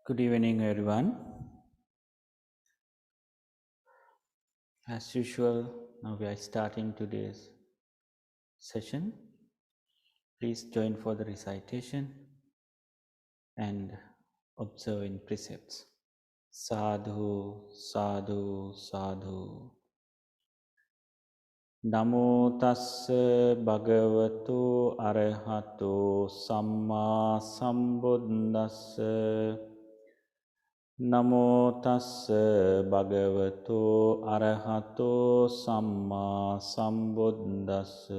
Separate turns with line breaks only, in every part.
Good evening, everyone. As usual, now we are starting today's session. Please join for the recitation and observe in precepts. Sadhu, sadhu, sadhu. Namo tassa bhagavato arahato samma sambuddhassa. නමෝ තස්ස භගවතු අරහතෝ සම්මා සම්බුද්දස්ස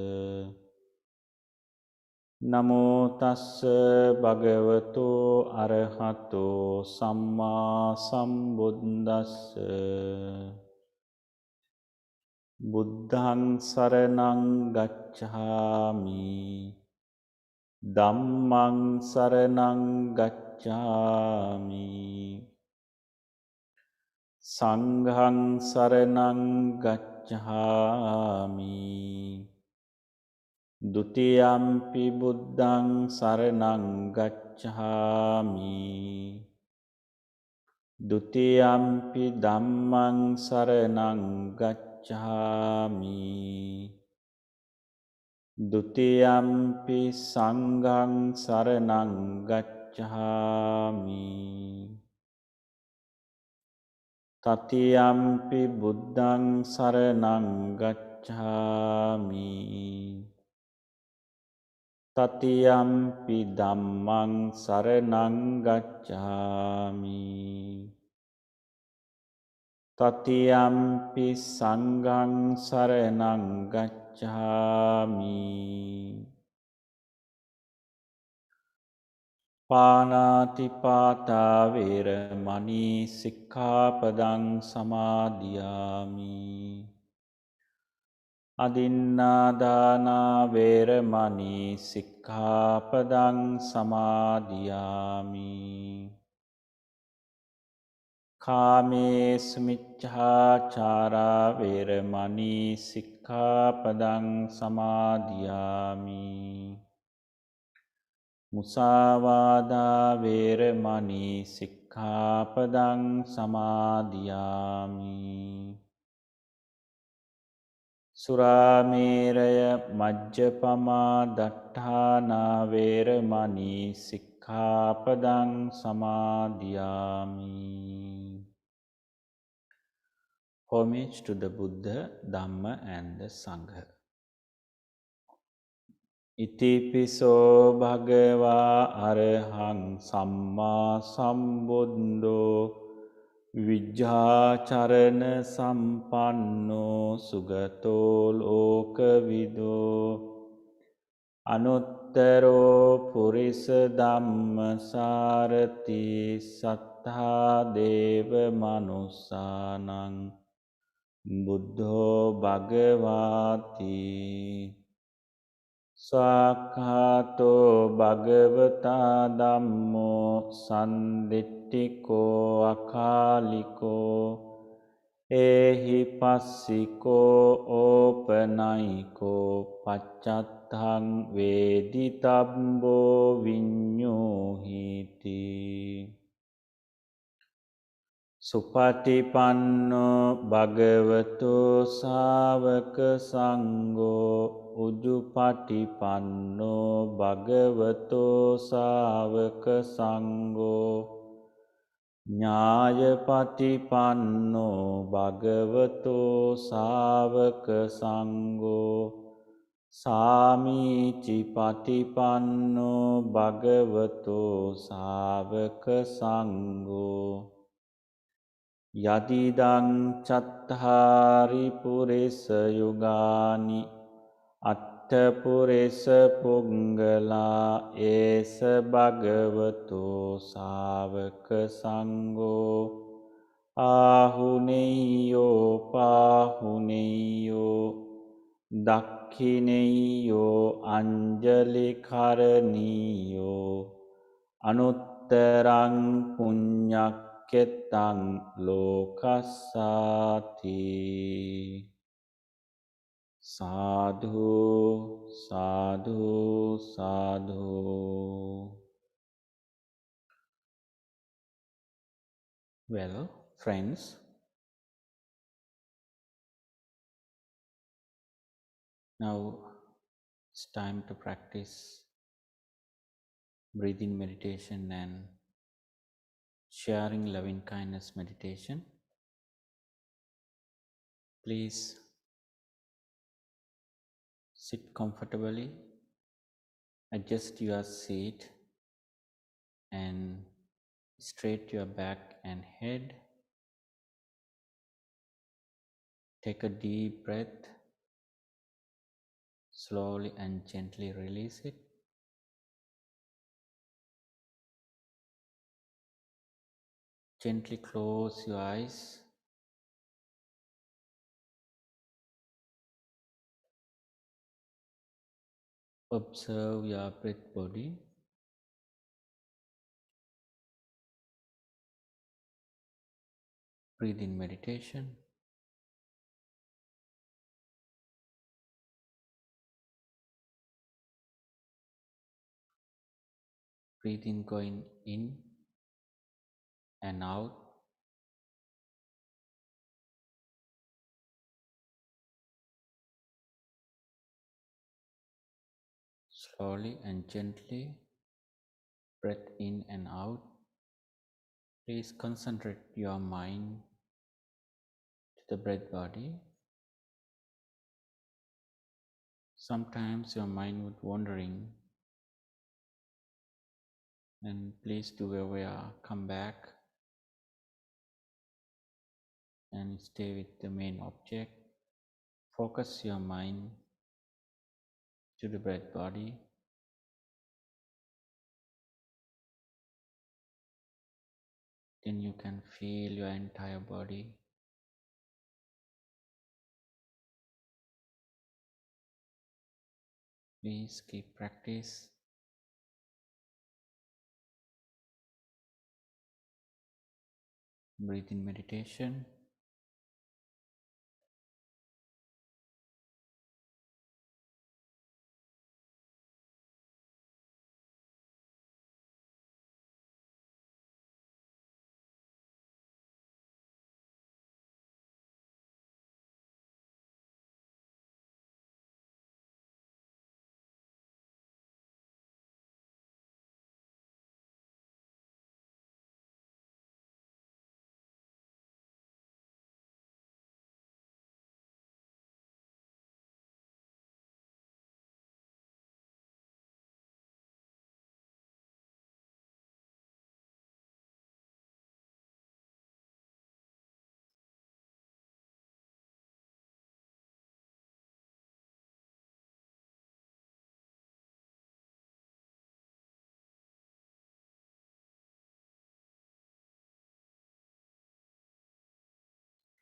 නමෝ තස්ස භගවතු අරහතෝ සම්මා සම්බුද්දස්ස බුද්ධං සරණං ගච්ඡාමි ධම්මං සරණං ගච්ඡාමි සංඝං සරණං ගච්ඡාමි ဒ ුතියම්පි බුද්ධං සරණං ගච්ඡාමි ဒ ුතියම්පි ධම්මං සරණං ගච්ඡාමි ဒ ුතියම්පි සංඝං සරණං ගච්ඡාමි තතියම්පි බුද්ධං සරණං ගච්ඡාමි තතියම්පි ධම්මං සරණං ගච්ඡාමි තතියම්පි සංඝං සරණං ගච්ඡාමි පානාතිපාතා වේරමණී සික්ඛාපදං සමාදියාමි අදින්නාදානා වේරමණී සික්ඛාපදං සමාදියාමි කාමේසු මිච්ඡාචාරා වේරමණී සික්ඛාපදං සමාදියාමි මුසාවාදා වේරමණී සික්ඛාපදං සමාදියාමි සුරාමේරය මජ්ජපමා දට්ඨානා වේරමණී සික්ඛාපදං සමාදියාමි Homage to the Buddha, Dhamma and the Sangha. ඉතිපිසෝ භගවා අරහං සම්මා සම්බුද්ධෝ විජ්ජාචරණ සම්පන්නෝ සුගතෝ ලෝකවිදෝ අනුත්තරෝ පුරිස ධම්මසාරති සත්තා දේව මනුස්සානං බුද්ධෝ භගවාති සාක්ඛාතෝ භගවතා ධම්මෝ සන්දිට්ඨිකෝ අකාලිකෝ ඒහි පස්සිකෝ ඕපනයිකෝ පච්චත්තං වේදිතබ්බෝ විඤ්ඤෝහිති සුපටිපන්නෝ භගවතු ශාවක සංඝෝ උජුපටිපන්නෝ භගවතු ශාවක සංඝෝ ඥායපටිපන්නෝ භගවතු ශාවක සංඝෝ සාමීචි පටිපන්නෝ භගවතු ශාවක සංඝෝ යදිදං චත්තාරි පුරිස යුගානි අට්ඨපුරිස පුංගලා ඒස භගවතු ශාවක සංඝෝ ආහුනේයෝ පාහුනේයෝ දක්ඛිනේයෝ අංජලි කරණීයෝ අනුත්තරං පුඤ්ඤක් කෙතං ලෝකස්සාති සාධු සාධු සාධු Well, friends, now it's time to practice breathing meditation and sharing loving kindness meditation. Please sit comfortably, adjust your seat, and straight your back and head. Take a deep breath, slowly and gently release it. Gently close your eyes. Observe your breath body. Breathe in meditation. Breathe in going in and out. Slowly and gently breath in and out. Please concentrate your mind to the breath body. Sometimes your mind would wandering, and please do aware, come back and stay with the main object. Focus your mind to the breath body. Then you can feel your entire body. Please keep practice. Breathe in meditation.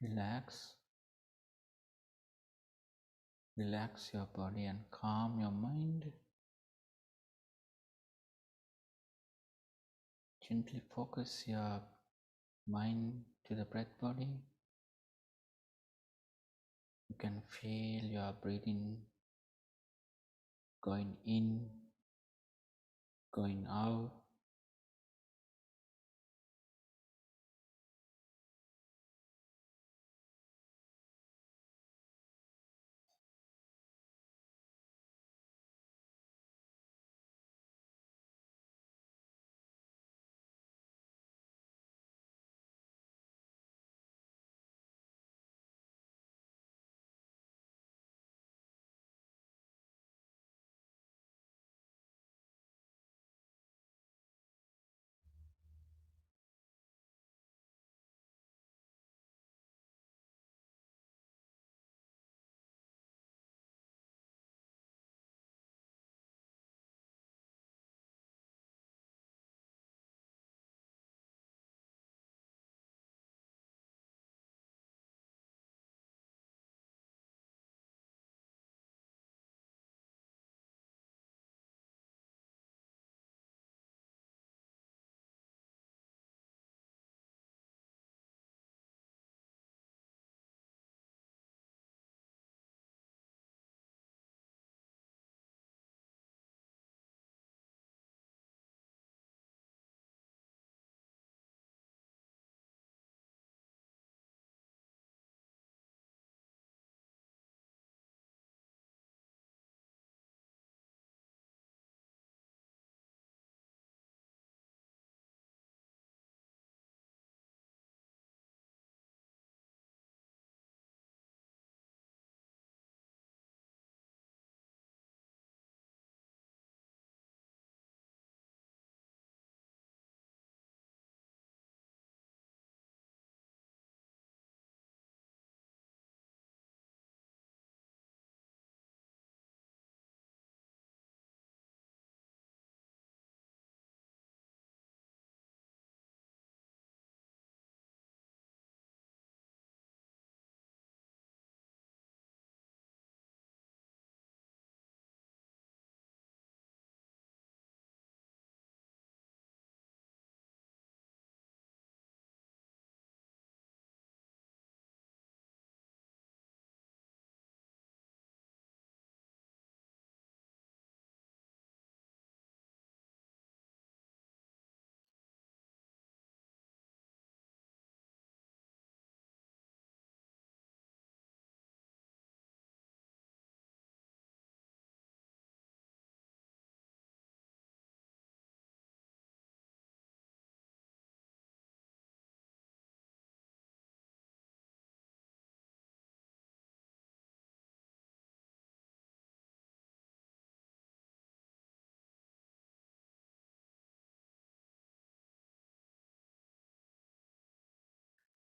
Relax. Relax your body and calm your mind. Gently focus your mind to the breath body. You can feel your breathing going in, going out.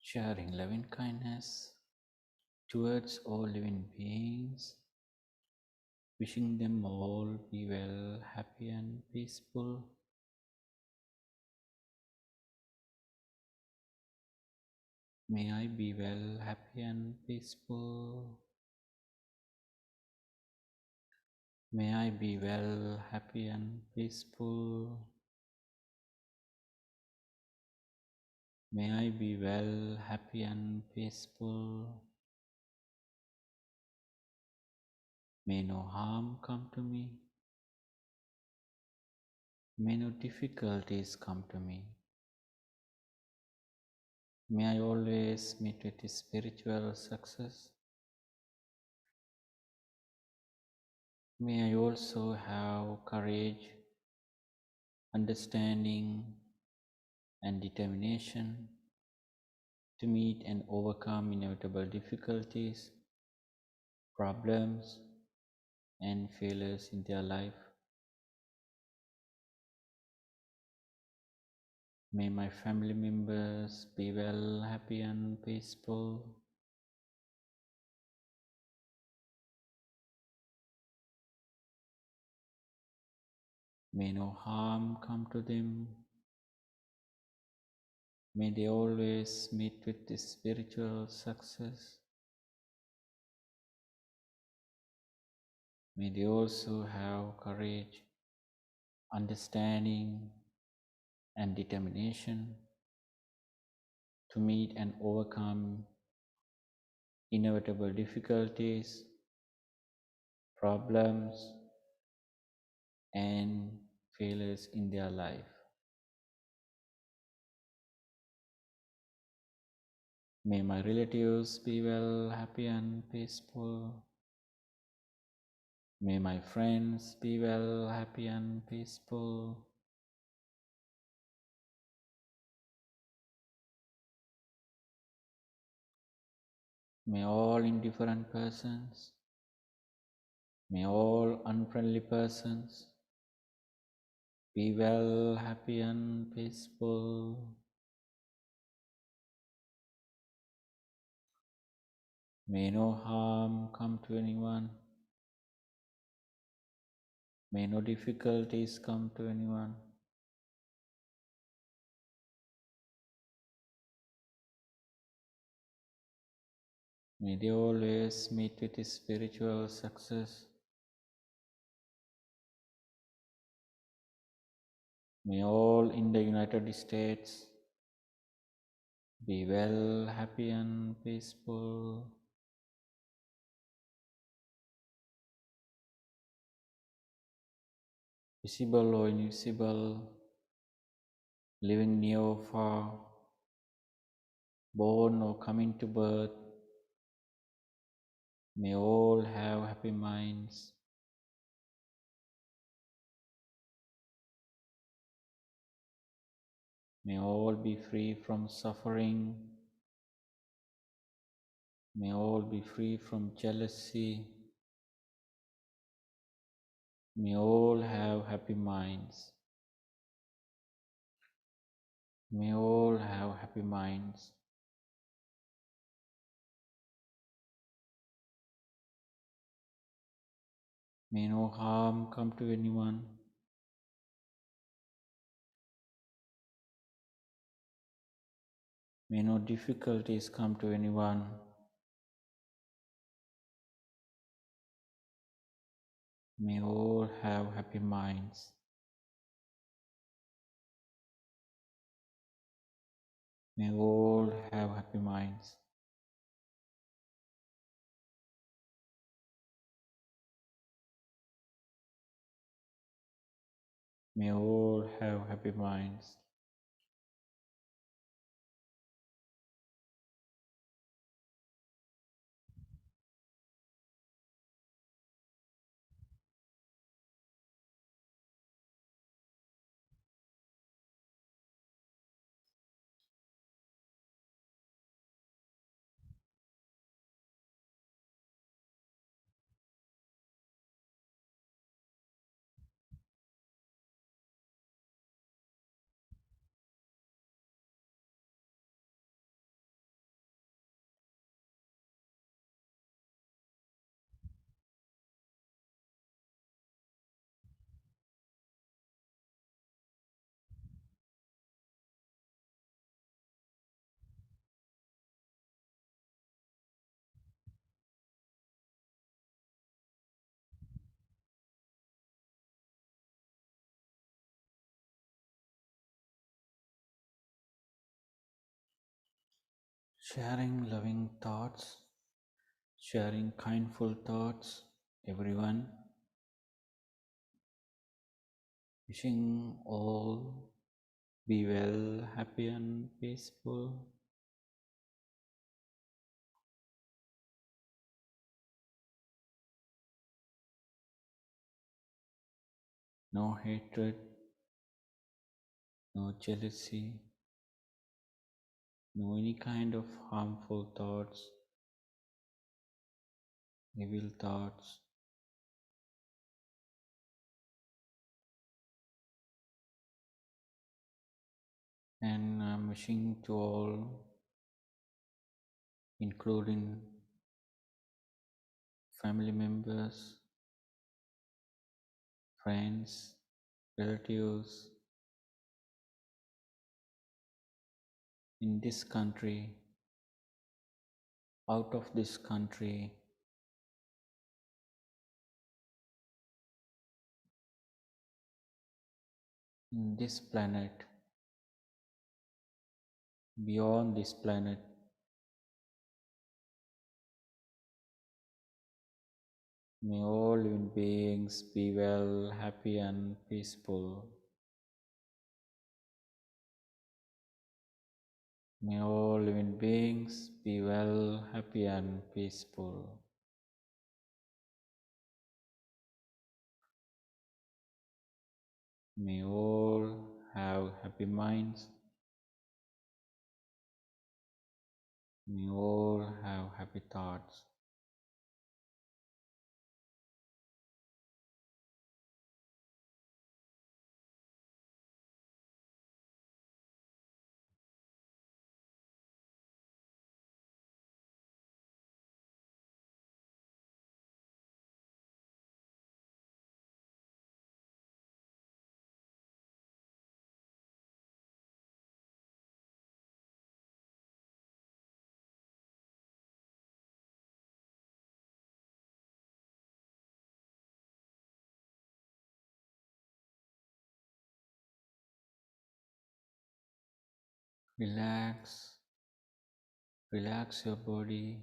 sharing loving kindness towards all living beings, wishing them all be well, happy and peaceful. May I be well, happy and peaceful. May I be well, happy and peaceful. May I be well, happy and peaceful. May no harm come to me. May no difficulties come to me. May I always meet with spiritual success. May I also have courage, understanding, and determination to meet and overcome inevitable difficulties, problems, and failures in their life. May my family members be well, happy, and peaceful. May no harm come to them. May they always meet with this spiritual success. May they also have courage, understanding, and determination to meet and overcome inevitable difficulties, problems, and failures in their life. May my relatives be well, happy, and peaceful. May my friends be well, happy, and peaceful. May all indifferent persons, may all unfriendly persons be well, happy, and peaceful. May no harm come to anyone. May no difficulties come to anyone. May they always meet with spiritual success. May all in the United States be well, happy, and peaceful. Visible or invisible, living near or far, born or coming to birth, may all have happy minds. May all be free from suffering. May all be free from jealousy. May all have happy minds. May all have happy minds. May no harm come to anyone. May no difficulties come to anyone. May all have happy minds. May all have happy minds. May all have happy minds. sharing loving thoughts, sharing kindful thoughts, everyone, wishing all be well, happy and peaceful. No hatred, no jealousy, no any kind of harmful thoughts, evil thoughts. And I'm wishing to all, including family members, friends, relatives in this country, out of this country, in this planet, beyond this planet, may all living beings be well, happy and peaceful. May all living beings be well, happy and peaceful. May all have happy minds. May all have happy thoughts. Relax, relax your body,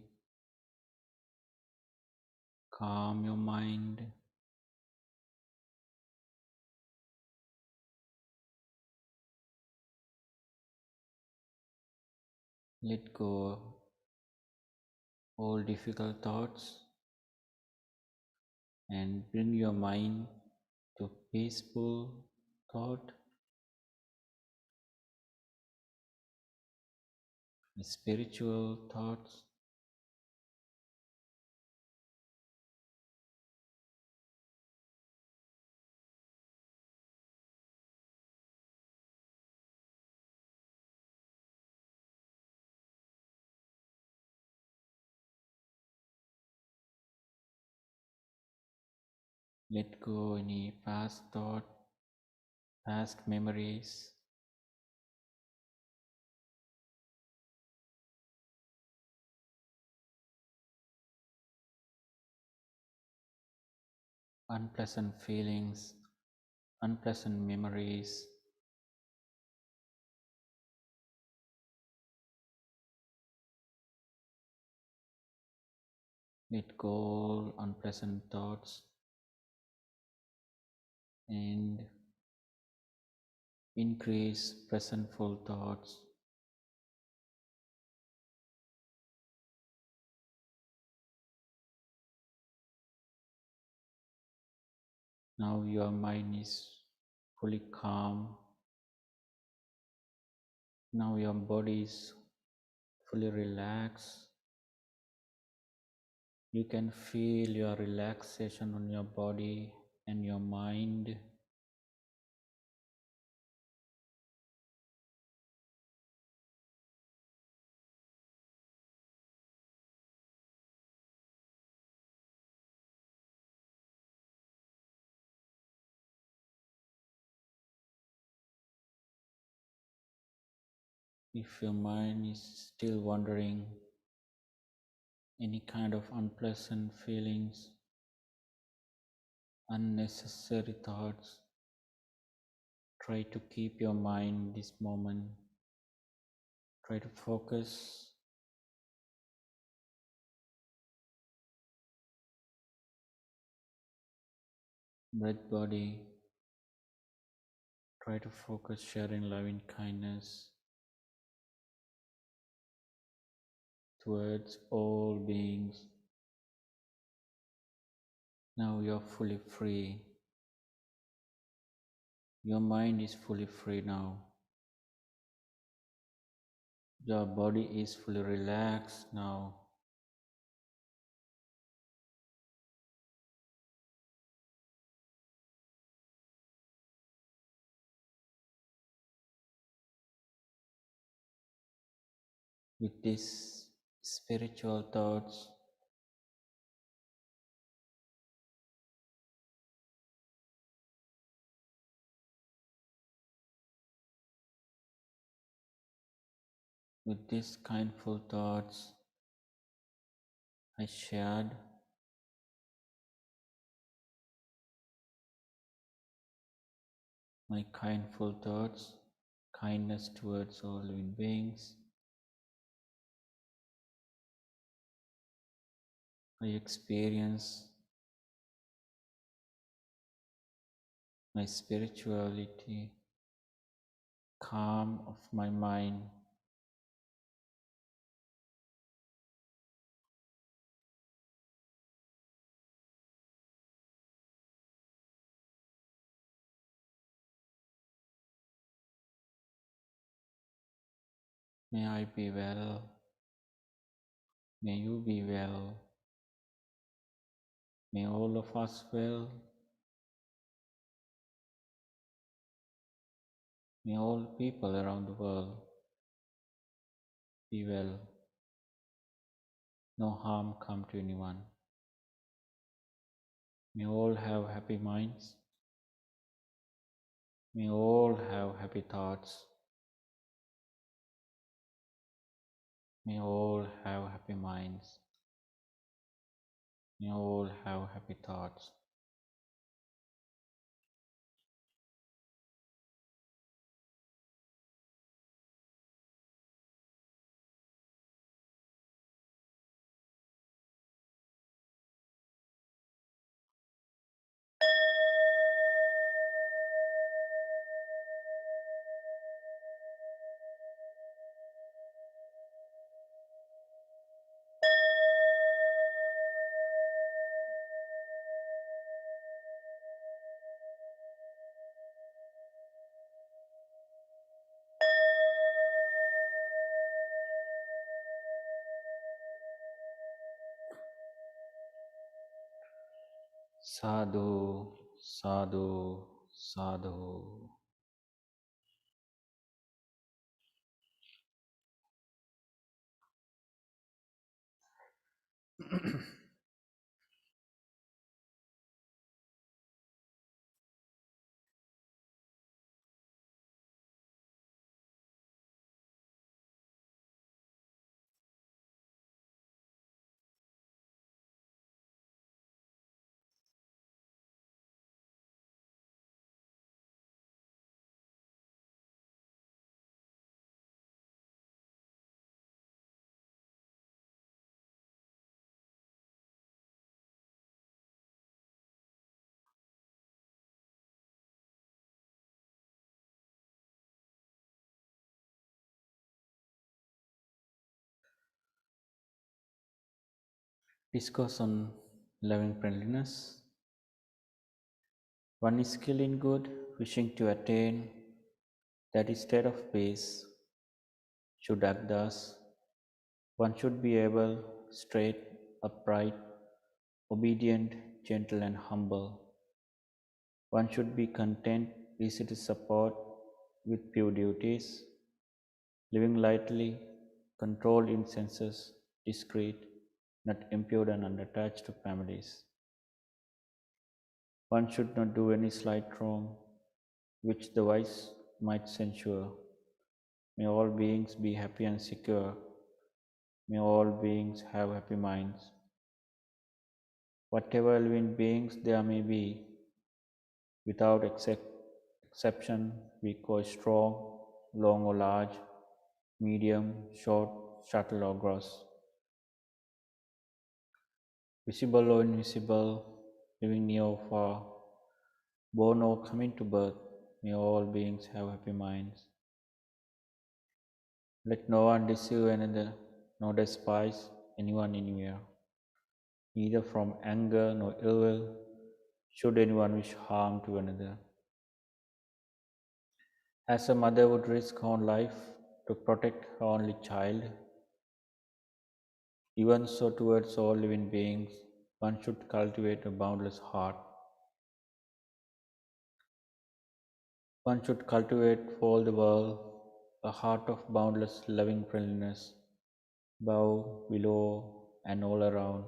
calm your mind, let go all difficult thoughts and bring your mind to peaceful thought, spiritual thoughts. Let go any past thought, past memories. Unpleasant feelings, unpleasant memories. Let go all unpleasant thoughts and increase presentful thoughts. Now your mind is fully calm. Now your body is fully relaxed. You can feel your relaxation on your body and your mind. If your mind is still wandering, any kind of unpleasant feelings, unnecessary thoughts, try to keep your mind this moment. Try to focus breath body. Try to focus sharing loving kindness towards all beings. Now you're fully free. Your mind is fully free now. Your body is fully relaxed now. With these spiritual thoughts, with these kindful thoughts I shared, my kindful thoughts, kindness towards all living beings, I experience my spirituality, calm of my mind. May I be well, may you be well, may all of us well, may all people around the world be well. No harm come to anyone. May all have happy minds. May all have happy thoughts. May all have happy minds. May all have happy thoughts. Sadhu, sadhu, sadhu. Discourse on loving friendliness. One is skilled in good, wishing to attain that state of peace, should act thus. One should be able, straight, upright, obedient, gentle, and humble. One should be content, easy to support, with pure duties, living lightly, controlled in senses, discreet, not impure and unattached to families. One should not do any slight wrong, which the wise might censure. May all beings be happy and secure. May all beings have happy minds. Whatever living beings there may be, without exception, we call strong, long or large, medium, short, subtle or gross, visible or invisible, living near or far, Born or coming to birth, may all beings have happy minds. Let no one deceive another, nor despise anyone anywhere. Neither from anger nor ill will should anyone wish harm to another. As a mother would risk her own life to protect her only child, even so towards all living beings, one should cultivate a boundless heart. One should cultivate for all the world a heart of boundless loving friendliness, above, below, and all around,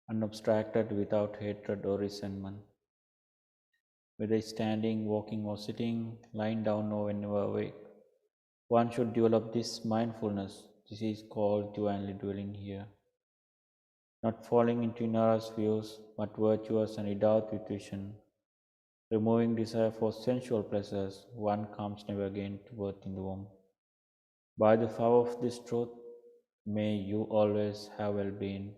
unobstructed without hatred or resentment. Whether standing, walking, or sitting, lying down, or whenever awake, one should develop this mindfulness. This is called divinely dwelling here. Not falling into inner's views, but virtuous and endowed with vision. Removing desire for sensual pleasures, one comes never again to birth in the womb. By the power of this truth, may you always have well being.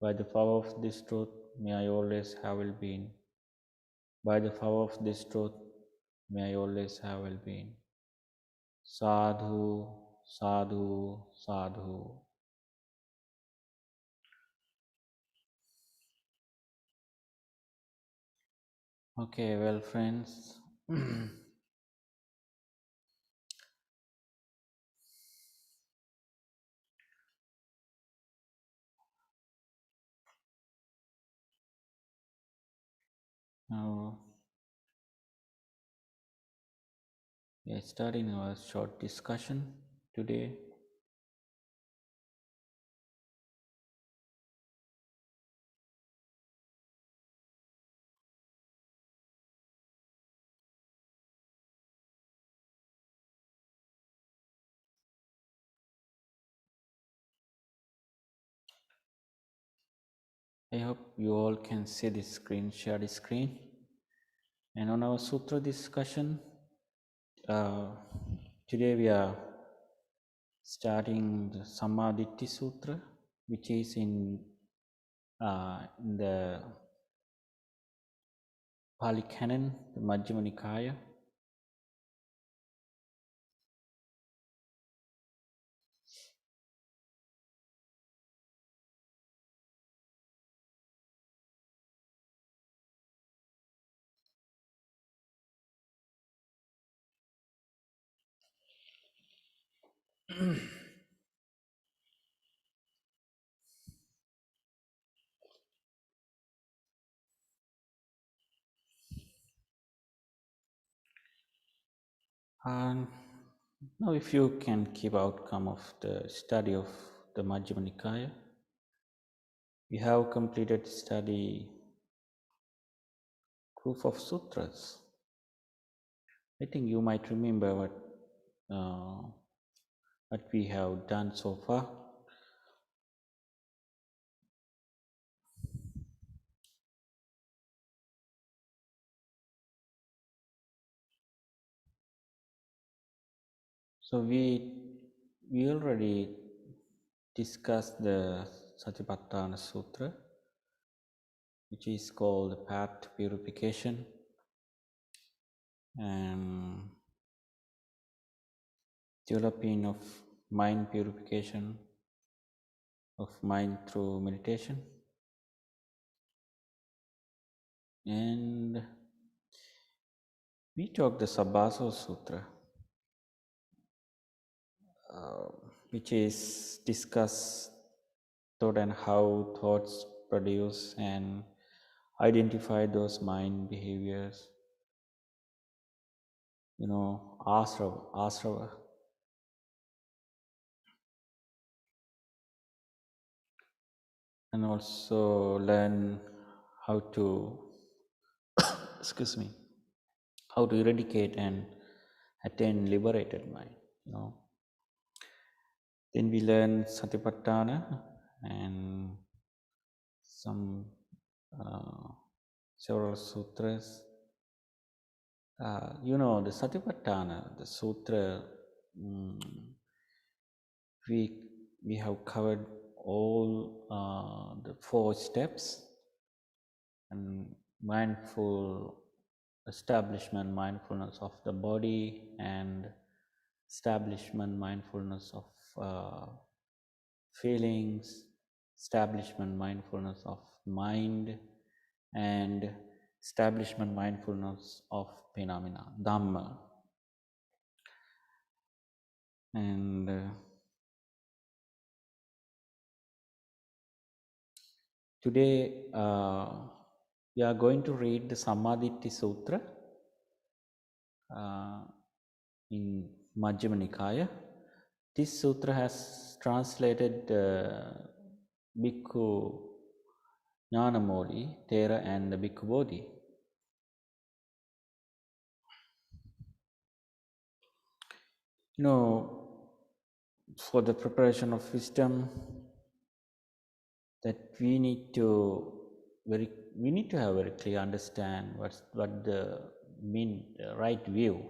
By the power of this truth, may I always have well being. By the power of this truth, may I always have well being. Sadhu, sadhu, sadhu. Okay, well, friends, now we are starting our short discussion today. I hope you all can see the screen, share the screen. And on our sutra discussion, uh, today we are starting the Samadhi Sutra, which is in the Pali Canon, the Majjhima Nikaya. And now, if you can keep outcome of the study of the Majjhima Nikaya, we have completed study proof of sutras. I think you might remember what we have done so far. So we already discussed the Satipatthana Sutra, which is called the path to purification, and developing of mind purification of mind through meditation. And we talked the Sabbasa Sutra, uh, which is discuss thought and how thoughts produce and identify those mind behaviors. Asrava, and also learn how to, excuse me, how to eradicate and attain liberated mind. You know, then we learn Satipatthana and some uh, several sutras. The Satipatthana, the sutra, mm, we we have covered all the four steps and mindful. establishment mindfulness of the body, and establishment mindfulness of feelings, establishment mindfulness of mind, and establishment mindfulness of phenomena, Dhamma. And today we are going to read the Sammaditthi Sutra in Majjhima Nikaya. This sutra has translated Bhikkhu Jnanamoli, Thera, and the Bhikkhu Bodhi. You know, for the preparation of wisdom, that we need to have very clear understand what the right view.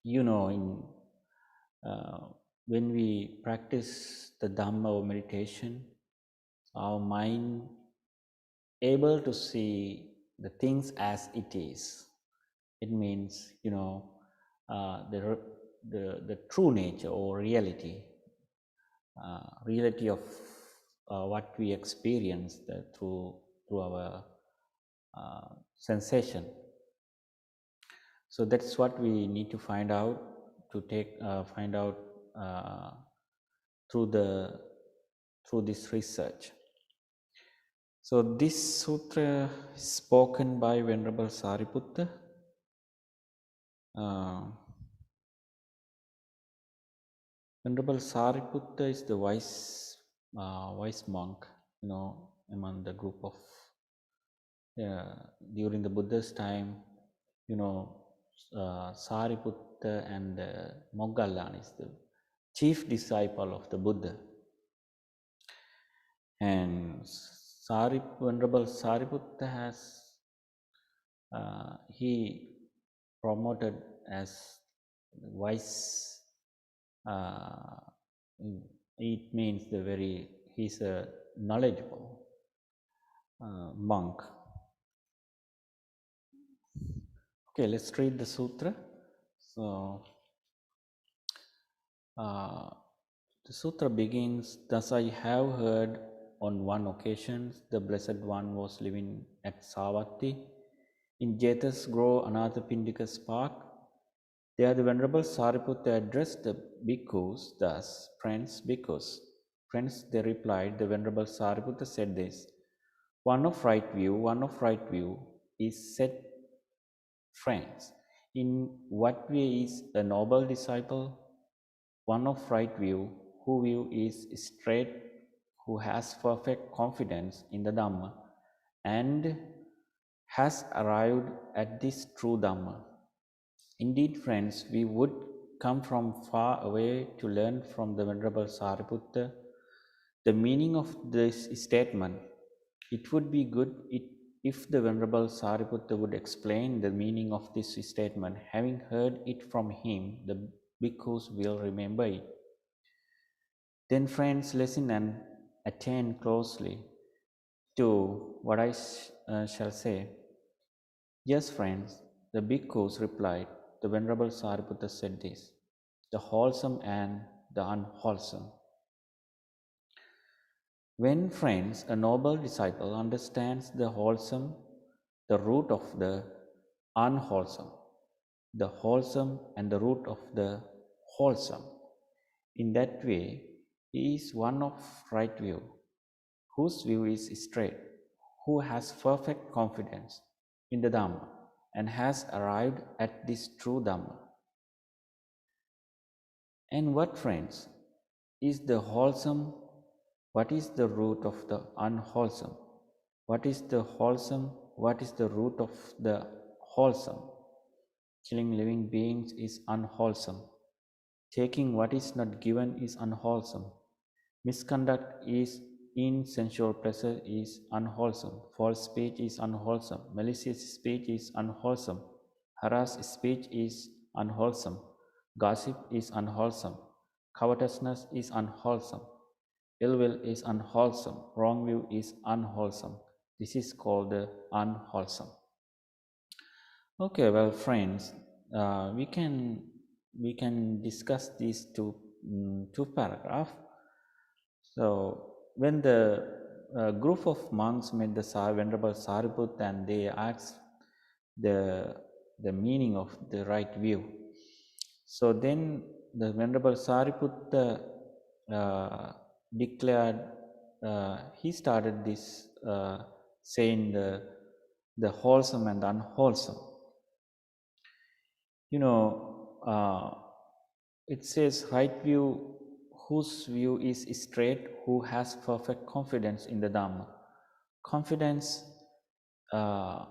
You know, in when we practice the Dhamma or meditation, our mind able to see the things as it is. It means, you know, the true nature or reality of what we experience through our sensation. So that's what we need to find out through this research. So this sutra is spoken by Venerable Sariputta. Venerable Sariputta is the wise monk, you know, among the group of during the Buddha's time, you know, Sariputta and Moggallana is the chief disciple of the Buddha. And Venerable Sariputta has he promoted as wise. It means he's a knowledgeable monk. Okay, let's read the sutra. So the sutra begins, thus I have heard on one occasion the Blessed One was living at Savatthi in Jethas Grove, Anathapindika Park. There the Venerable Sariputta addressed the bhikkhus thus, friends, bhikkhus. Friends, they replied, the Venerable Sariputta said this, one of right view is said, friends. In what way is a noble disciple? One of right view, whose view is straight, who has perfect confidence in the Dhamma, and has arrived at this true Dhamma. Indeed, friends, we would come from far away to learn from the Venerable Sariputta the meaning of this statement. It would be good if the Venerable Sariputta would explain the meaning of this statement. Having heard it from him, the bhikkhus will remember it. Then, friends, listen and attend closely to what I shall say. Yes, friends, the bhikkhus replied. The Venerable Sariputta said this, the wholesome and the unwholesome. When, friends, a noble disciple understands the wholesome, the root of the unwholesome, the wholesome and the root of the wholesome, in that way, he is one of right view, whose view is straight, who has perfect confidence in the Dhamma, and has arrived at this true Dhamma. And what, friends, is the wholesome? What is the root of the unwholesome? What is the wholesome? What is the root of the wholesome? Killing living beings is unwholesome. Taking what is not given is unwholesome. Misconduct is in sensual pleasure is unwholesome. False speech is unwholesome. Malicious speech is unwholesome. Harassed speech is unwholesome. Gossip is unwholesome. Covetousness is unwholesome. Ill will is unwholesome. Wrong view is unwholesome. This is called unwholesome. Okay, well, friends, we can discuss these two paragraphs. So, when the group of monks met the Venerable Sariputta and they asked the meaning of the right view. So then the Venerable Sariputta declared, he started this saying the wholesome and unwholesome. You know, it says right view, whose view is straight, who has perfect confidence in the Dhamma. Confidence, Shraddha.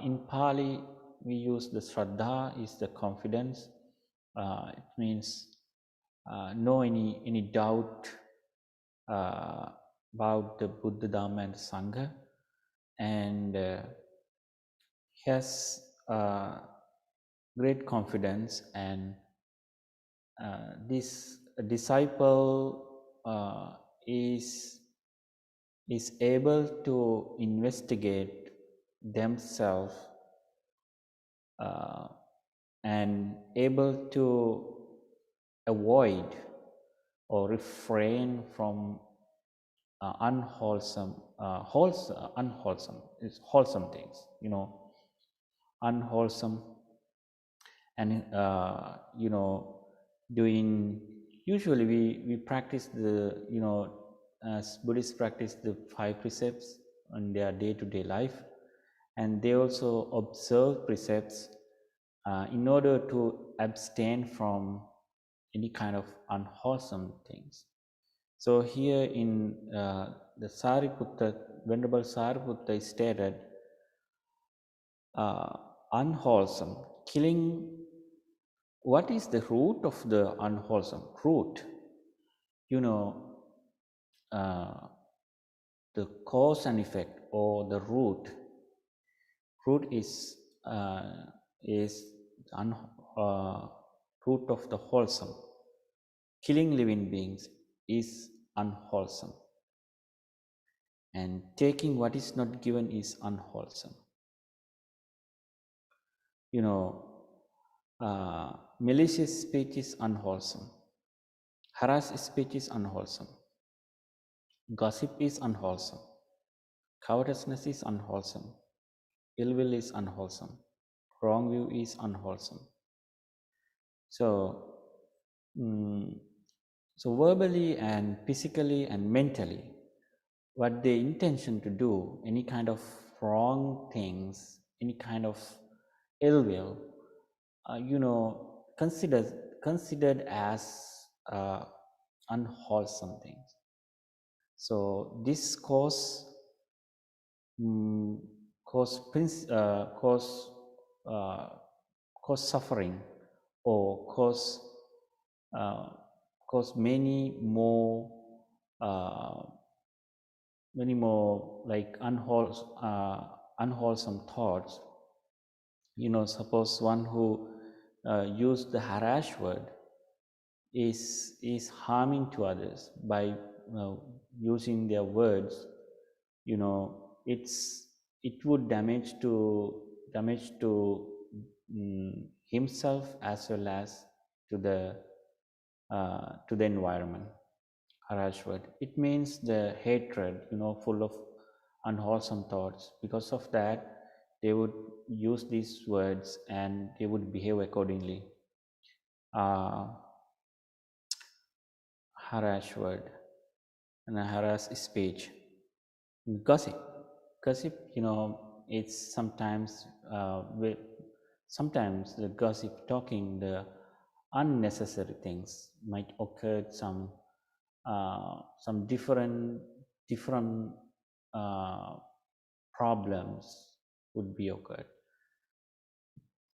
In Pali, we use the Shraddha is the confidence. It means no any doubt about the Buddha, Dhamma, and Sangha, and has great confidence, and this disciple is able to investigate themselves and able to avoid or refrain from unwholesome is wholesome things, unwholesome, and doing, usually we practice the, as Buddhists practice the 5 precepts in their day-to-day life, and they also observe precepts in order to abstain from any kind of unwholesome things. So here in the Sariputta, Venerable Sariputta stated, unwholesome, killing. What is the root of the unwholesome? Root, the cause and effect, or the root. Root is root of the wholesome. Killing living beings is unwholesome, and taking what is not given is unwholesome. Malicious speech is unwholesome. Harass speech is unwholesome. Gossip is unwholesome. Covetousness is unwholesome. Ill will is unwholesome. Wrong view is unwholesome. So, verbally and physically and mentally, what they intention to do, any kind of wrong things, any kind of ill will, considered as unwholesome things. So this cause suffering, or cause many more like unwholesome thoughts. Suppose one who used the harash word is harming to others by using their words. It would damage to himself as well as to the environment. Harash word, it means the hatred, full of unwholesome thoughts. Because of that, they would use these words and they would behave accordingly. Harass word and a harass speech. Gossip, it's sometimes sometimes the gossip, talking the unnecessary things, might occur some different problems would be occurred.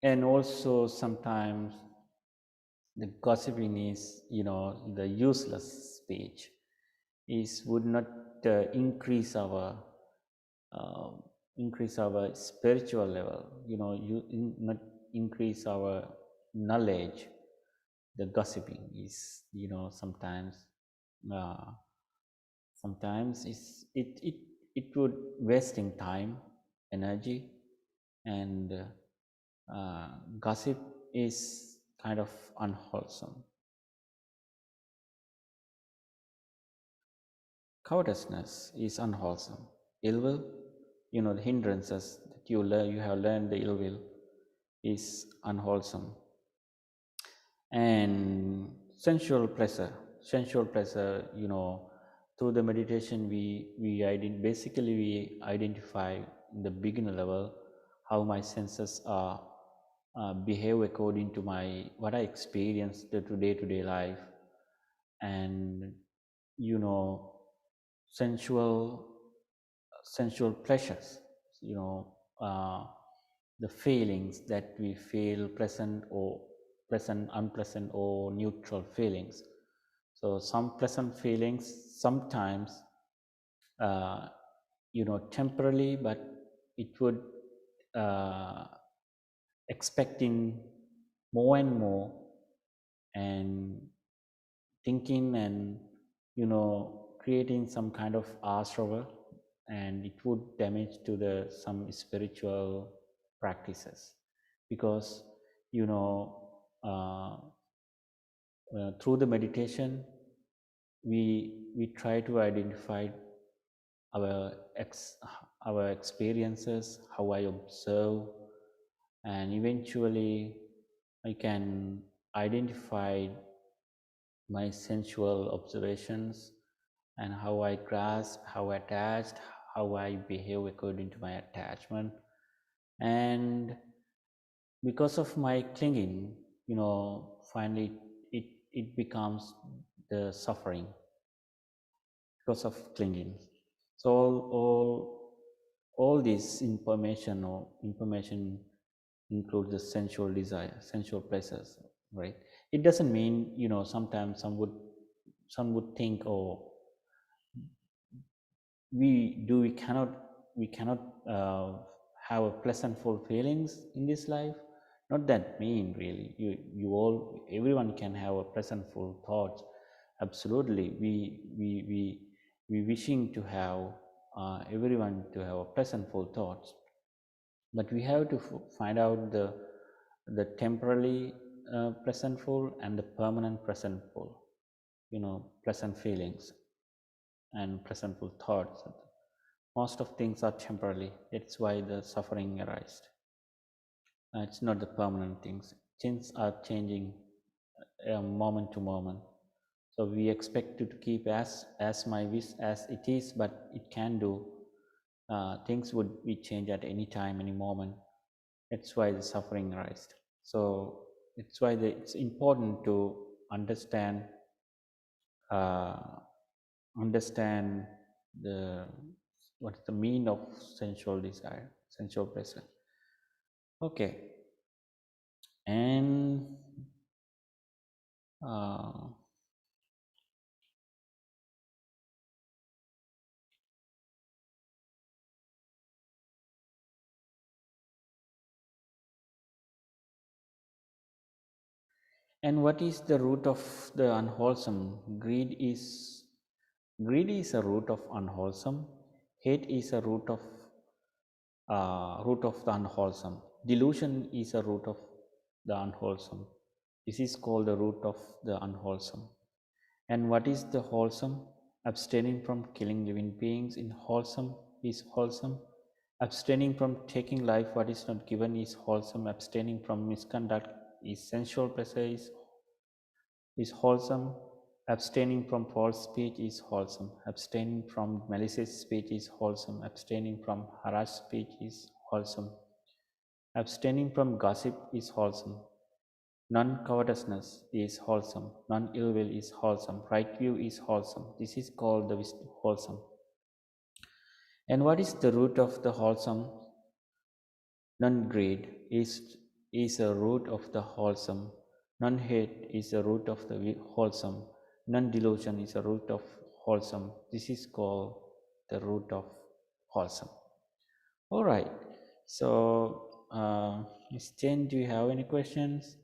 And also sometimes the gossiping is, the useless speech would not increase our spiritual level, not increase our knowledge. The gossiping is, sometimes Sometimes it would wasting time, energy, and gossip is kind of unwholesome. Covetousness is unwholesome. Ill will, the hindrances that you have learned the ill will is unwholesome. And sensual pleasure, through the meditation basically we identify in the beginner level how my senses are behave according to my what I experience the day-to-day life, and you know sensual sensual pleasures, you know, uh, the feelings that we feel pleasant, unpleasant, or neutral feelings. So some pleasant feelings sometimes, uh, temporarily, but it would uh, expecting more and more, and thinking and creating some kind of struggle, and it would damage to the some spiritual practices, because you know uh, through the meditation we try to identify our our experiences, how I observe, and eventually I can identify my sensual observations, and how I grasp, how attached, how I behave according to my attachment. And because of my clinging, finally it becomes the suffering because of clinging. So all this information includes the sensual desire, sensual pleasures, right? It doesn't mean, sometimes some would think, oh, we cannot have a pleasantful feelings in this life. Not that mean, really. Everyone can have a pleasantful thoughts. Absolutely, we wishing to have everyone to have a pleasantful thoughts, but we have to find out the temporarily pleasantful and the permanent pleasantful, pleasant feelings and pleasantful thoughts. Most of things are temporary. That's why the suffering arises. It's not the permanent things. Things are changing moment to moment. So we expect it to keep as my wish as it is, but it can do. Things would be changed at any time, any moment. That's why the suffering arises. So it's why it's important to understand uh, understand the what's the meaning of sensual desire, sensual pleasure. Okay, and uh, and what is the root of the unwholesome? Greed is a root of unwholesome. Hate is a root of the unwholesome. Delusion is a root of the unwholesome. This is called the root of the unwholesome. And what is the wholesome? Abstaining from killing living beings in wholesome is wholesome. Abstaining from taking life what is not given is wholesome. Abstaining from misconduct is sensual pleasure is wholesome. Abstaining from false speech is wholesome. Abstaining from malicious speech is wholesome. Abstaining from harassed speech is wholesome. Abstaining from gossip is wholesome. Non covetousness is wholesome. Non ill will is wholesome. Right view is wholesome. This is called the wholesome. And what is the root of the wholesome? Non greed is a root of the wholesome. Non hate is a root of the wholesome. Non delusion is a root of wholesome. This is called the root of wholesome. All right. So, Ms. Chen, do you have any questions?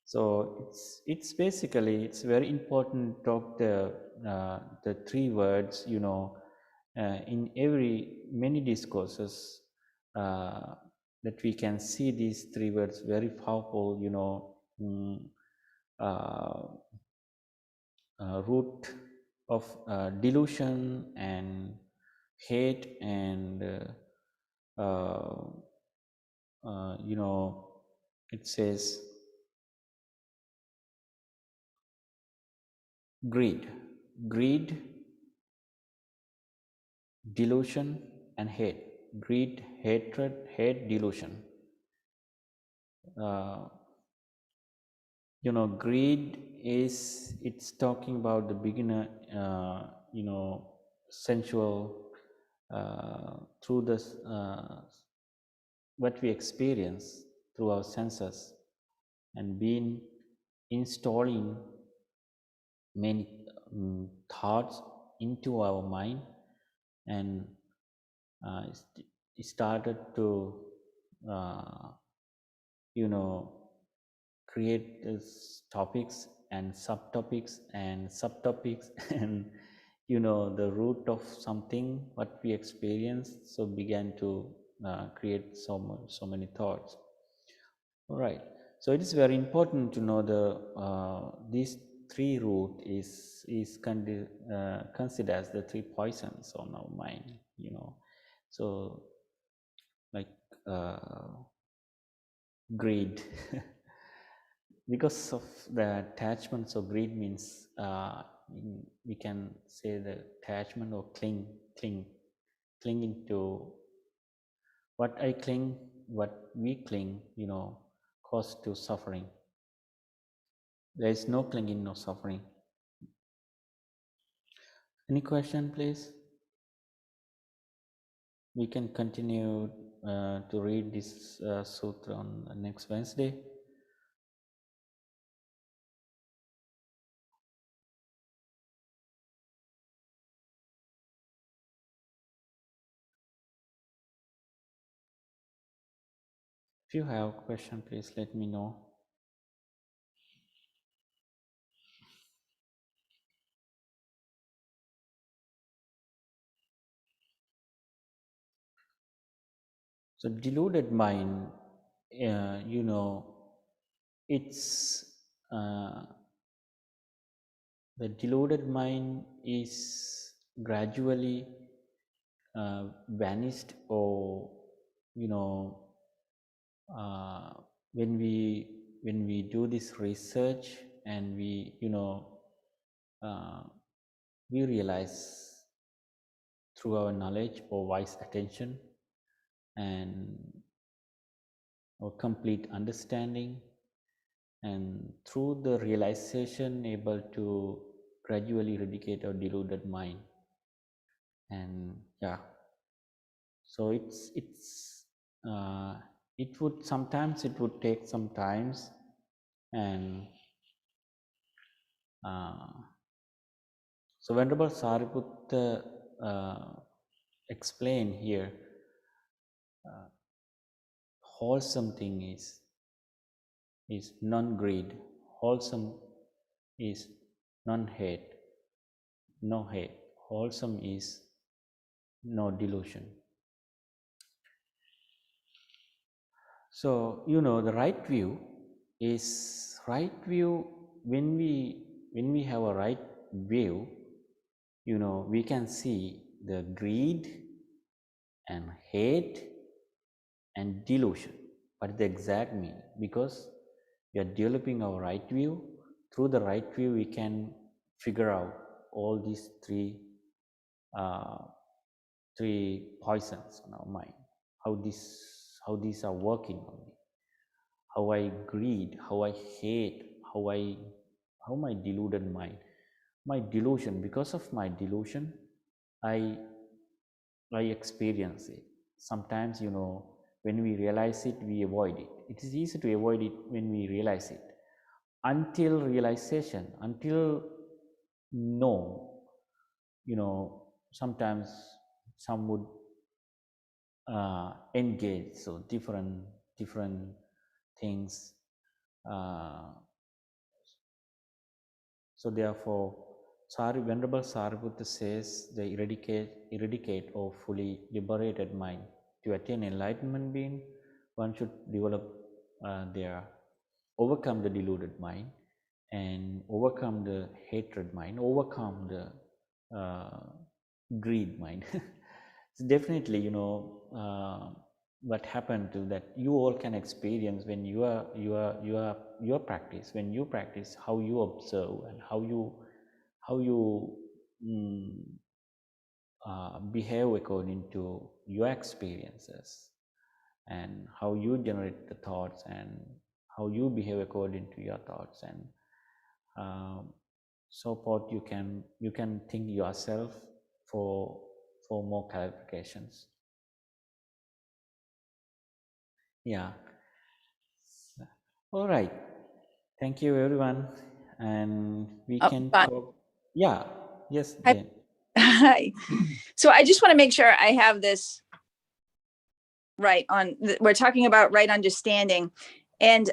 So it's basically it's very important to talk the three words, in every many discourses, uh, that we can see these three words very powerful, uh, root of delusion and hate and uh, uh, you know it says greed, greed, delusion and hate. Greed, hatred, hate, delusion. uh, greed is, it's talking about the beginner, sensual, through this, what we experience through our senses, and been installing many thoughts into our mind, and it started to uh, you know create these topics and subtopics and the root of something what we experienced, so began to create so many thoughts. All right. So it is very important to know these three root is considered as the three poisons on our mind. So like greed, because of the attachment. So greed means, we can say the attachment or clinging to what I cling, what we cling, cause to suffering. There is no clinging, no suffering. Any question, please? We can continue to read this sutra on next Wednesday. If you have a question, please let me know. So deluded mind, it's uh, the deluded mind is gradually vanished, or you know uh, when we do this research, and uh, we realize through our knowledge or wise attention and our complete understanding, and through the realization able to gradually eradicate our deluded mind. And yeah, so uh, it would take some times, and uh, so Venerable Sariputta explained here, uh, wholesome thing is non-greed, wholesome is non-hate, no hate, wholesome is no delusion. So the right view. When we have a right view, we can see the greed and hate and delusion. What is the exact meaning? Because we are developing our right view. Through the right view, we can figure out all these uh, three poisons on our mind. How these are working on me. How I greed, how I hate, how my deluded mind, my delusion. Because of my delusion, I experience it. Sometimes, when we realize it, we avoid it. It is easy to avoid it when we realize it. Until realization, until no, sometimes some would engage. So different things. So therefore, Venerable Sariputta says the eradicate or fully liberated mind. To attain enlightenment being, one should develop overcome the deluded mind and overcome the hatred mind, overcome the greed mind. So definitely, what happened to that you all can experience when you practice, when you practice, how you observe and how you behave according to your experiences, and how you generate the thoughts and how you behave according to your thoughts, and so forth. You can think yourself for more clarifications. Yeah. All right. Thank you, everyone, and we can talk. Yeah. Yes, Jane.
Hi. So I just want to make sure I have this right on. We're talking about right understanding, and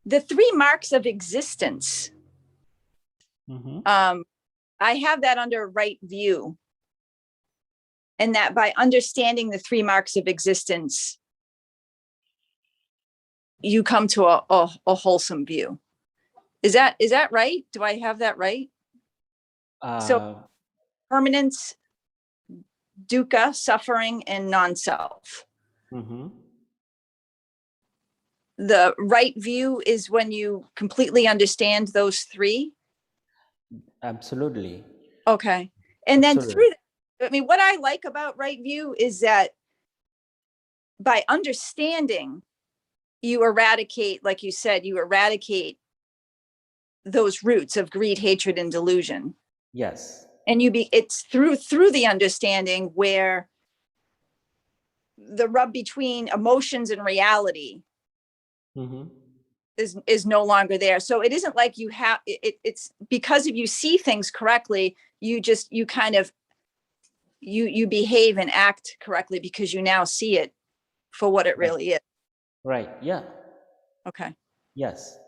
the 3 marks of existence. I have that under right view, and that by understanding the 3 marks of existence, you come to a wholesome view. Is that right? Do I have that right? So permanence, dukkha, suffering, and non-self. The right view is when you completely understand those 3.
Absolutely.
Okay. And then what I like about right view is that by understanding, you eradicate, like you said, you eradicate those roots of greed, hatred, and delusion.
Yes.
And it's through the understanding where the rub between emotions and reality is no longer there. So it isn't like you have it's because if you see things correctly, you behave and act correctly because you now see it for what it really is.
Right. Yeah.
Okay.
Yes.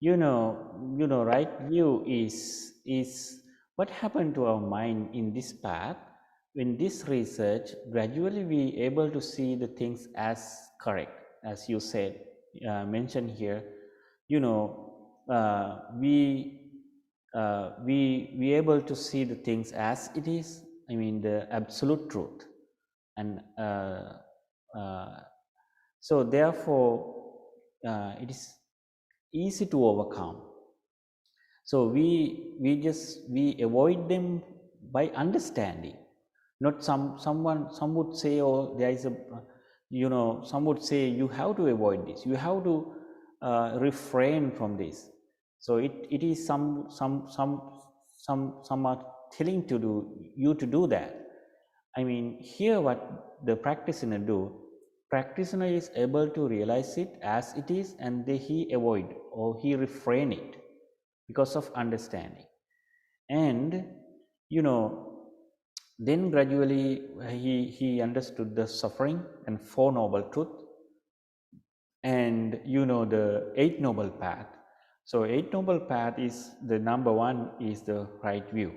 Right view is what happened to our mind in this path. In this research, gradually we able to see the things as correct, as you said, mentioned here. We able to see the things as it is. I mean, the absolute truth, and so therefore, it is easy to overcome. So we avoid them by understanding. Not some would say, oh, there is a some would say you have to avoid this, you have to refrain from this. So it is some are telling you to do that. I mean, here what the practitioner do, practitioner is able to realize it as it is, and he avoid or he refrain it because of understanding. And then gradually he understood the suffering and 4 noble truth, and the 8 noble path. So 8 noble path is the number 1 is the right view,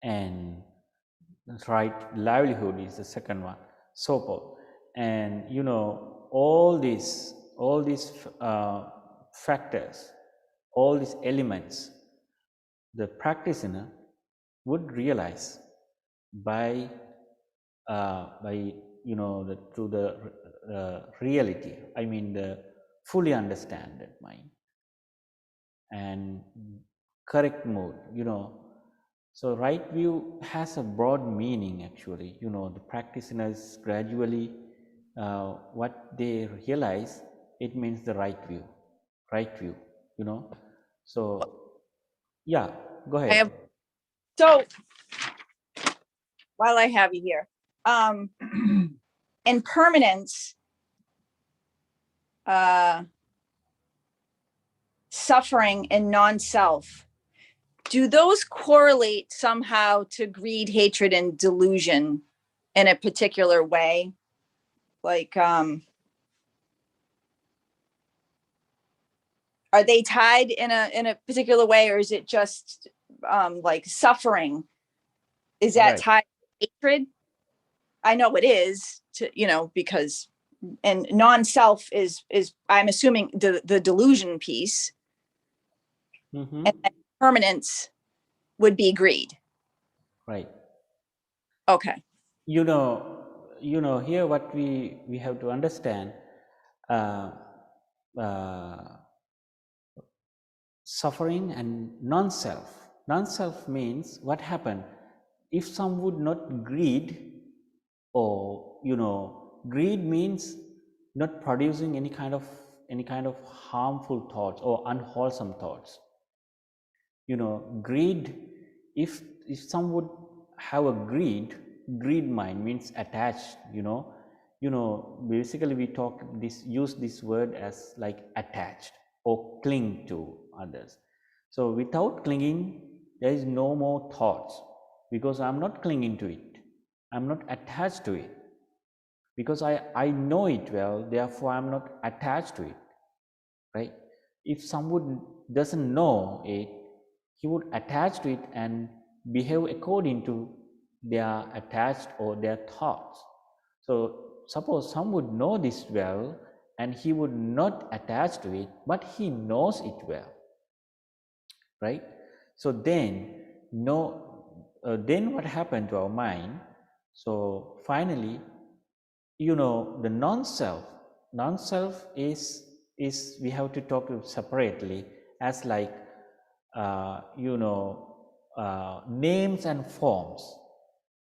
and right livelihood is the second one, so forth. And all these factors, all these elements, the practitioner would realize by through the reality. I mean, the fully understand that mind and correct mode. So right view has a broad meaning actually. The practitioners gradually what they realize, it means the right view. So yeah, go ahead.
So while I have you here, impermanence, suffering, and non-self, do those correlate somehow to greed, hatred, and delusion in a particular way? Like, are are they tied in a particular way, or is it just like suffering? Is that tied to hatred? I know it is, to because, and non-self is I'm assuming the delusion piece,
Mm-hmm.
and permanence would be greed.
Right.
Okay.
Here what we have to understand, uh, suffering and non-self. Non-self means what happened if some would not greed, or greed means not producing any kind of harmful thoughts or unwholesome thoughts. Greed, if some would have a greed mind means attached. Basically we use this word as like attached or cling to others. So without clinging, there is no more thoughts, because I'm not clinging to it, I'm not attached to it, because I know it well, therefore I'm not attached to it, right? If someone doesn't know it, he would attach to it and behave according to their attached or their thoughts. So suppose some would know this well and he would not attach to it, but he knows it well, right? So then what happened to our mind? So finally, the non-self is we have to talk separately as like names and forms.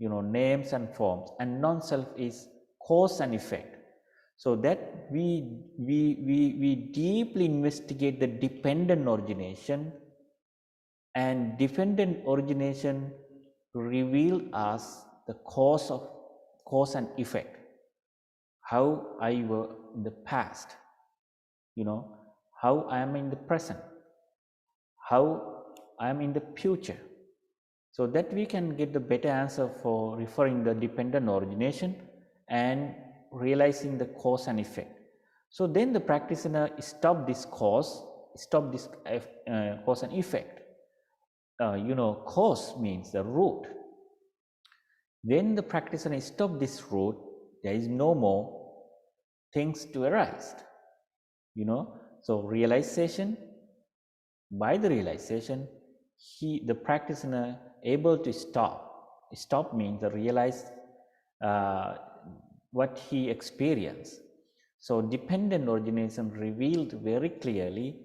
Names and forms, and non-self is cause and effect. So that we deeply investigate the dependent origination, and dependent origination reveal us the cause and effect, how I were in the past, how I am in the present, how I am in the future, so that we can get the better answer for referring the dependent origination and realizing the cause and effect. So then the practitioner stop this cause and effect. Cause means the root. When the practitioner stop this root, there is no more things to arise. So realization, by the realization, the practitioner able to stop means the realize what he experienced. So dependent origination revealed very clearly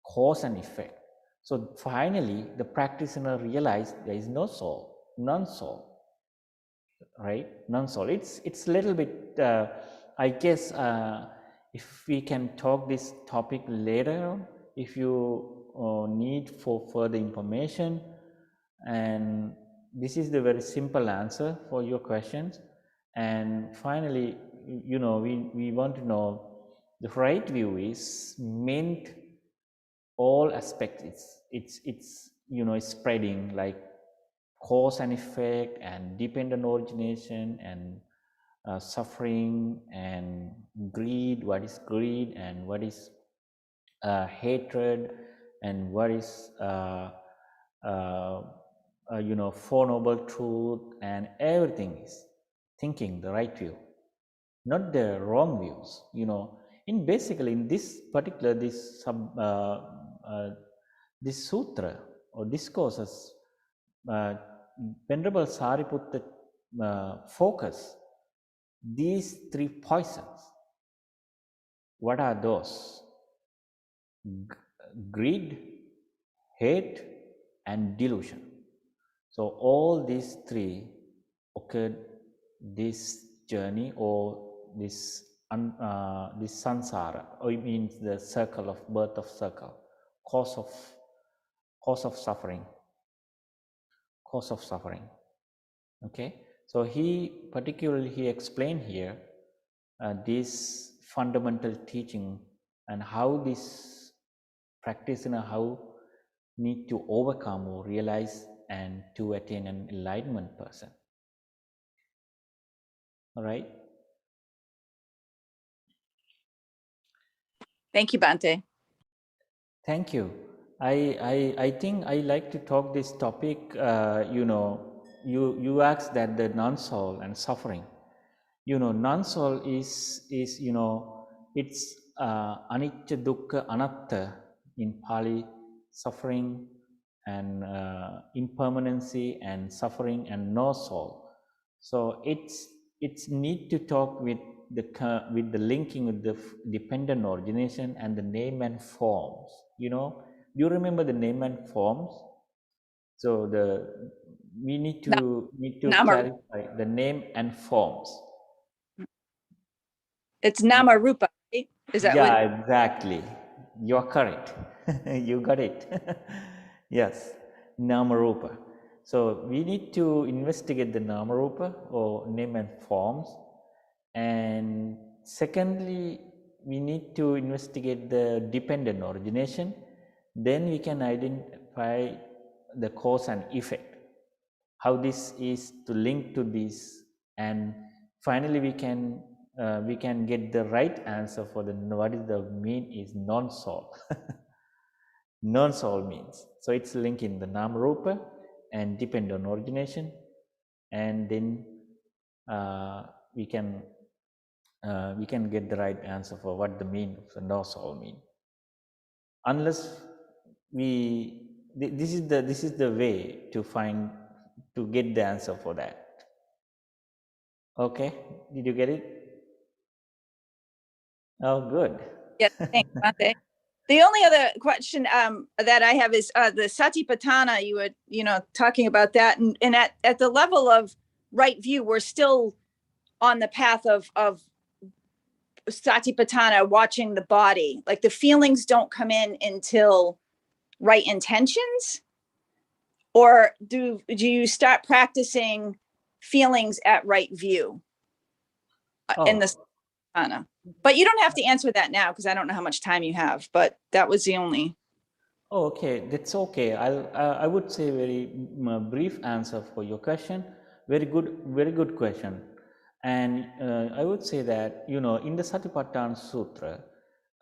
cause and effect. So finally the practitioner realized there is no soul, non-soul, right? Non-soul. It's a little bit I guess if we can talk this topic later on, if you need for further information. And this is the very simple answer for your questions. And finally, we want to know the right view is meant all aspects. It's spreading like cause and effect and dependent origination and suffering and greed. What is greed and what is hatred, and what is Four Noble Truth, and everything is thinking the right view, not the wrong views. In basically in this particular this sutra or discourses, Venerable Sariputta focus these three poisons. What are those? Greed, hate, and delusion. So all these three occurred this journey, or this samsara, or it means the circle of birth of circle, cause of suffering. Okay, so he explained here this fundamental teaching, and how this practitioner how need to overcome or realize and to attain an enlightenment person. All right.
Thank you, Bhante.
Thank you. I think I like to talk this topic. You asked that the non-soul and suffering. Non-soul is it's anicca, dukkha, anatta in Pali, suffering and impermanency and suffering and no soul. So it's need to talk with with the linking with the dependent origination and the name and forms. Do you remember the name and forms? So we need to
Nama,
clarify the name and forms.
it's nama rupa, right? Is that what?
Yeah, exactly. You're correct. You got it. Yes, Namarupa. So we need to investigate the Namarupa or name and forms. And secondly, we need to investigate the dependent origination. Then we can identify the cause and effect, how this is to link to this, and finally we can get the right answer for the what is the mean is non-soul. Non-soul means, so it's linking the nam rupa and depend on origination, and then uh, we can get the right answer for what the mean of the no soul mean. Unless this is the way to find, to get the answer for that. Okay, did you get it? Oh, good.
Yes, thanks, Bhante. The only other question that I have is the satipatthana. You were, talking about that, and at the level of right view, we're still on the path of satipatthana, watching the body. Like the feelings don't come in until right intentions, or do you start practicing feelings at right view in the
Oh,
satipatthana? But you don't have to answer that now because I don't know how much time you have. But that was the only.
oh, okay. That's okay. I would say very brief answer for your question. Very good question. And I would say that in the Satipatthana Sutra,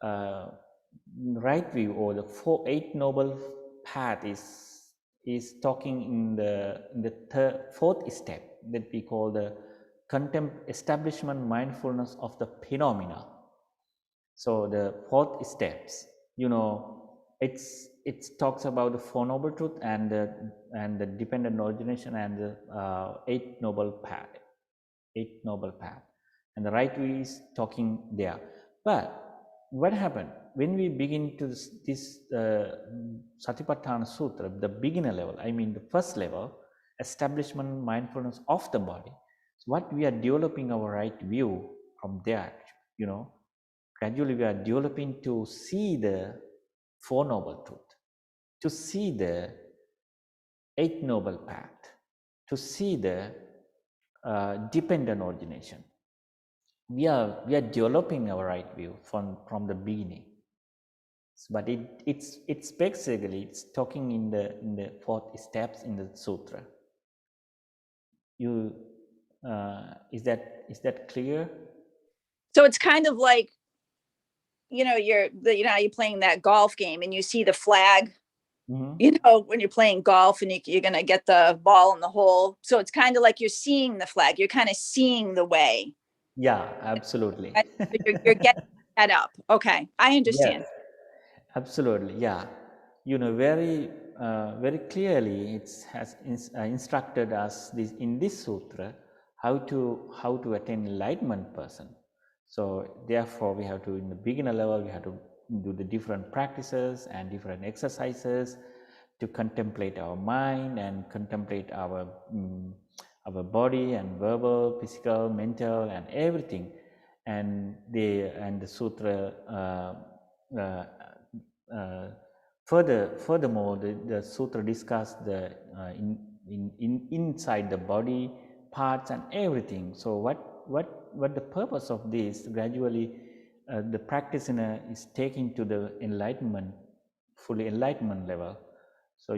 uh, right view or the eight noble path is talking in the fourth step that we call the establishment mindfulness of the phenomena. So the fourth steps, it talks about the four noble truth and the dependent origination and the eight noble path, and the right way is talking there. But what happened when we begin to this Satipatthana Sutra, the beginner level? I mean, the first level, establishment mindfulness of the body. So what we are developing our right view from there, gradually we are developing to see the four noble truth, to see the eight noble path, to see the dependent origination. We are developing our right view from the beginning, but it's basically it's talking in the fourth steps in the sutra. You is that clear?
So it's kind of like, you're playing that golf game and you see the flag, when you're playing golf and you're going to get the ball in the hole. So it's kind of like you're seeing the flag. You're kind of seeing the way.
Yeah, absolutely.
You're getting that up. Okay, I
Yes,
understand.
absolutely. Yeah, very clearly, it has instructed us in this sutra how to attain enlightenment person. So therefore, we have to, in the beginner level, we have to do the different practices and different exercises to contemplate our mind and contemplate our body and verbal, physical, mental, and everything. And the sutra. Uh, Furthermore, the sutra discuss the inside the body parts and everything. So what the purpose of this? Gradually, the practice is taking to the enlightenment, fully enlightenment level. So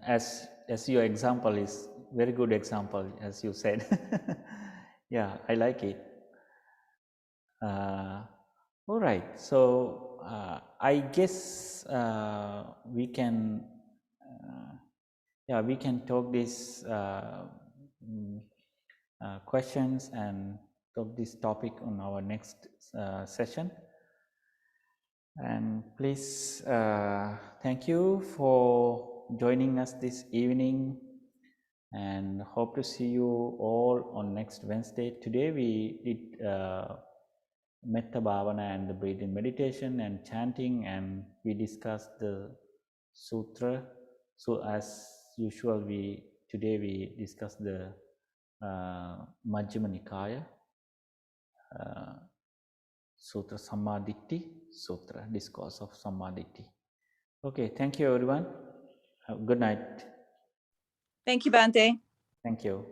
as your example is very good example, as you said. Yeah, I like it. All right. So I guess we can we can talk these questions and talk this topic on our next session. And please, thank you for joining us this evening, and hope to see you all on next Wednesday. Today we did Metta Bhavana and the breathing meditation and chanting, and we discussed the sutra. So as usual, today we discussed the Majjhima Nikaya Sutra Sammaditthi Sutra, discourse of Sammaditthi. Okay, thank you everyone. Good night.
Thank you, Bhante.
Thank you.